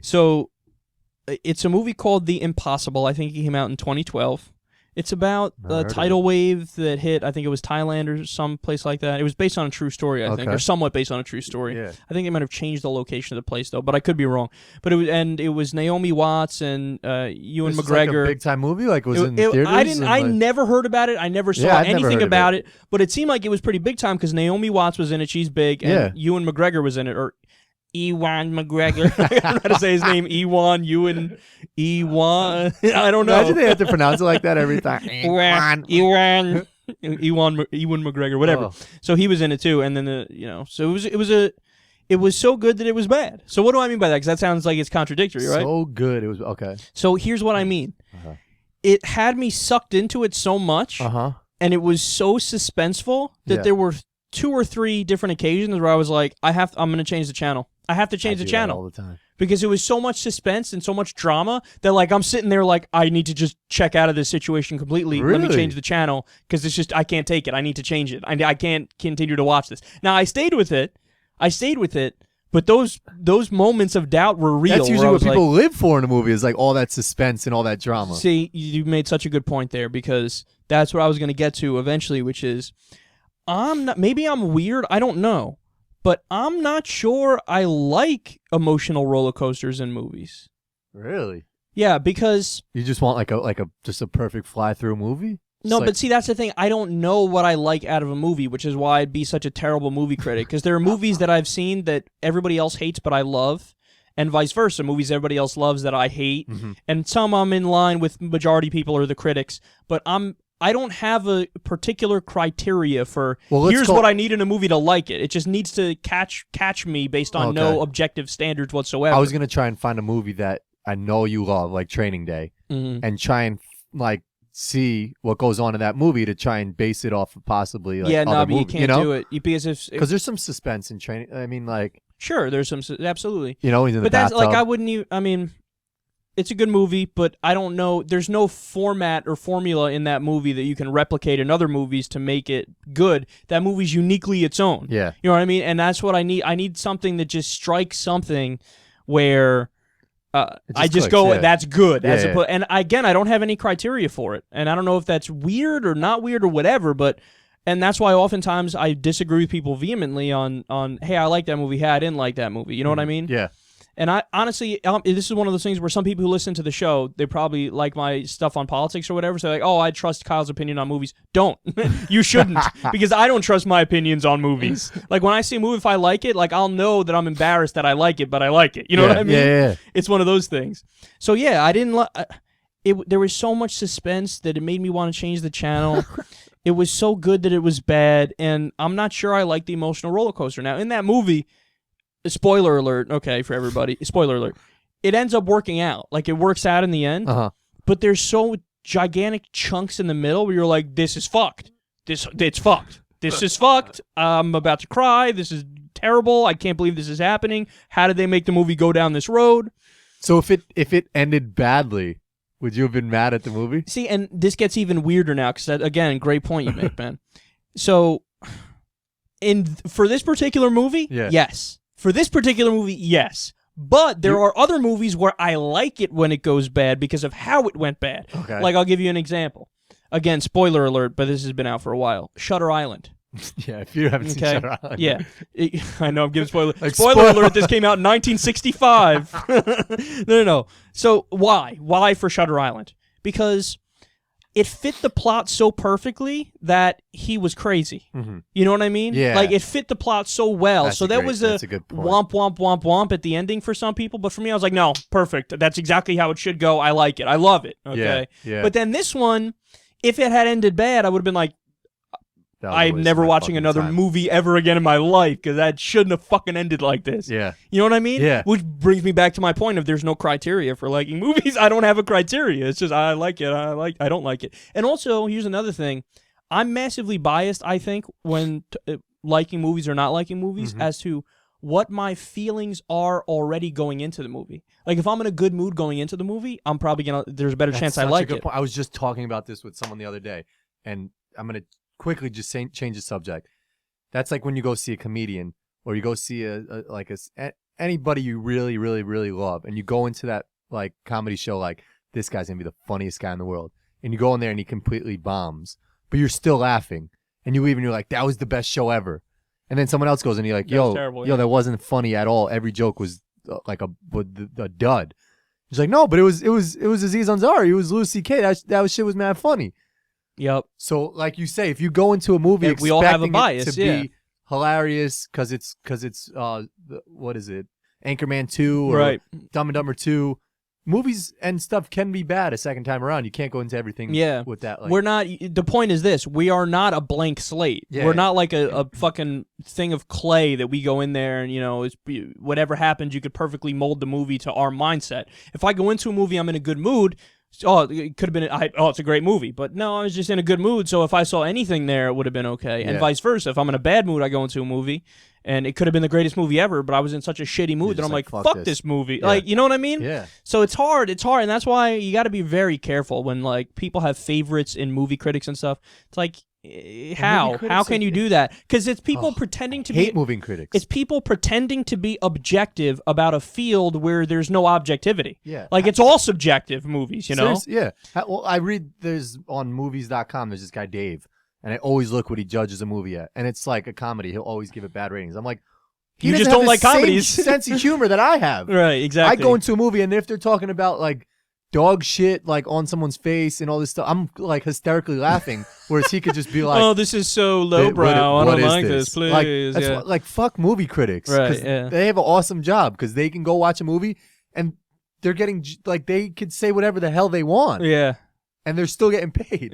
So it's a movie called The Impossible. I think it came out in 2012. It's about a tidal wave that hit, I think it was Thailand or some place like that. It was based on a true story, I think, or somewhat based on a true story. Yeah. I think they might have changed the location of the place, though, but I could be wrong. But it was Naomi Watts and Ewan McGregor. Like a big time movie, like was in theaters. I never heard about it. I never saw anything about it. But it seemed like it was pretty big time because Naomi Watts was in it. She's big, and Ewan McGregor was in it, or Ewan McGregor. I don't know how to say his name. Ewan. I don't know. Imagine they have to pronounce it like that every time. Ewan McGregor, whatever. Oh. So he was in it too, and then so it was so good that it was bad. So what do I mean by that? Because that sounds like it's contradictory, right? So good, it was okay. So here's what I mean. It had me sucked into it so much, and it was so suspenseful that there were 2 or 3 different occasions where I was like, I'm going to change the channel. I have to change the channel all the time because it was so much suspense and so much drama that like I'm sitting there like I need to just check out of this situation completely. Really? Let me change the channel because it's just I can't take it. I need to change it. I can't continue to watch this. Now I stayed with it, but those moments of doubt were real. That's usually what people live for in a movie is like all that suspense and all that drama. See, you made such a good point there because that's what I was going to get to eventually, which is maybe I'm weird. I don't know. But I'm not sure I like emotional roller coasters in movies. Really? Yeah, because you just want like a just a perfect fly through movie? No, but see, that's the thing. I don't know what I like out of a movie, which is why I'd be such a terrible movie critic. Because there are movies that I've seen that everybody else hates, but I love, and vice versa. Movies everybody else loves that I hate, and some I'm in line with majority people or the critics. But I don't have a particular criteria for here's what I need in a movie to like it. It just needs to catch me based on no objective standards whatsoever. I was going to try and find a movie that I know you love, like Training Day, and try and like see what goes on in that movie to try and base it off of possibly like other but you can't do it because there's some suspense in Training. I mean, like sure, there's some absolutely. He's in the bathtub. That's like I wouldn't even. I mean. It's a good movie, but I don't know. There's no format or formula in that movie that you can replicate in other movies to make it good. That movie's uniquely its own. Yeah. You know what I mean? And that's what I need. I need something that just strikes something where I just go, that's good. And again, I don't have any criteria for it. And I don't know if that's weird or not weird or whatever, and that's why oftentimes I disagree with people vehemently on hey, I like that movie, hey, I didn't like that movie. You know what I mean? Yeah. And I honestly, this is one of those things where some people who listen to the show, they probably like my stuff on politics or whatever. So they're like, oh, I trust Kyle's opinion on movies. Don't. You shouldn't. Because I don't trust my opinions on movies. Like when I see a movie, if I like it, like I'll know that I'm embarrassed that I like it, but I like it. You know what I mean? Yeah. It's one of those things. So yeah, I didn't there was so much suspense that it made me want to change the channel. It was so good that it was bad. And I'm not sure I like the emotional roller coaster. Now, in that movie, spoiler alert, okay, for everybody. Spoiler alert. It ends up working out. Like, it works out in the end. But there's so gigantic chunks in the middle where you're like, this is fucked. It's fucked. This is fucked. I'm about to cry. This is terrible. I can't believe this is happening. How did they make the movie go down this road? So if it ended badly, would you have been mad at the movie? See, and this gets even weirder now because, again, great point you make, Ben. So, for this particular movie, yes. For this particular movie, yes. But there are other movies where I like it when it goes bad because of how it went bad. Okay. Like, I'll give you an example. Again, spoiler alert, but this has been out for a while. Shutter Island. Yeah, if you haven't seen Shutter Island. Yeah. I know, I'm giving spoiler. Spoiler alert, this came out in 1965. No. So, why? Why for Shutter Island? Because it fit the plot so perfectly that he was crazy. You know what I mean? Yeah. Like, it fit the plot so well. That's so that was a good point. womp at the ending for some people. But for me, I was like, no, perfect. That's exactly how it should go. I like it. I love it. Okay. Yeah. But then this one, if it had ended bad, I would have been like, I'm never watching another movie ever again in my life because that shouldn't have fucking ended like this. Yeah. You know what I mean? Yeah. Which brings me back to my point of there's no criteria for liking movies. I don't have a criteria. It's just I like it. I don't like it. And also, here's another thing. I'm massively biased, I think, when liking movies or not liking movies as to what my feelings are already going into the movie. Like, if I'm in a good mood going into the movie, I'm probably going to, there's a better chance I like it. Point. I was just talking about this with someone the other day, and I'm going to quickly just change the subject. That's like when you go see a comedian or you go see anybody you really, really, really love, and you go into that like comedy show like this guy's gonna be the funniest guy in the world, and you go in there and he completely bombs, but you're still laughing, and you leave and you're like, that was the best show ever, and then someone else goes and you're like, yo, that wasn't funny at all. Every joke was like a dud. He's like, no, but it was Aziz Ansari. It was Louis C.K. That shit was mad funny. Yep. So like you say, if you go into a movie expecting we all have a bias, it to be hilarious because it's what is it, Anchorman 2 or right. Dumb and Dumber 2, movies and stuff can be bad a second time around. You can't go into everything with that. Like, we're not. The point is this: we are not a blank slate. We're not like a fucking thing of clay that we go in there and whatever happens, you could perfectly mold the movie to our mindset. If I go into a movie, I'm in a good mood. Oh, it could have been. It's a great movie, but no, I was just in a good mood. So if I saw anything there, it would have been okay, and vice versa. If I'm in a bad mood, I go into a movie, and it could have been the greatest movie ever, but I was in such a shitty mood that I'm like, fuck this movie. Yeah. Like, you know what I mean? Yeah. So it's hard, and that's why you got to be very careful when like people have favorites in movie critics and stuff. It's like, how can you do that? Because it's people pretending to hate movie critics. It's people pretending to be objective about a field where there's no objectivity. Yeah, like it's all subjective movies, you know. Yeah. Well, I read there's on movies.com. There's this guy Dave, and I always look what he judges a movie at, and it's like a comedy. He'll always give it bad ratings. I'm like, you just don't like comedies. Sense of humor that I have. Right. Exactly. I go into a movie, and if they're talking about like dog shit like on someone's face and all this stuff, I'm like hysterically laughing, whereas he could just be like, oh, this is so lowbrow, I don't like this, please. Like fuck movie critics, right? They have an awesome job because they can go watch a movie and they're getting like, they could say whatever the hell they want, and they're still getting paid.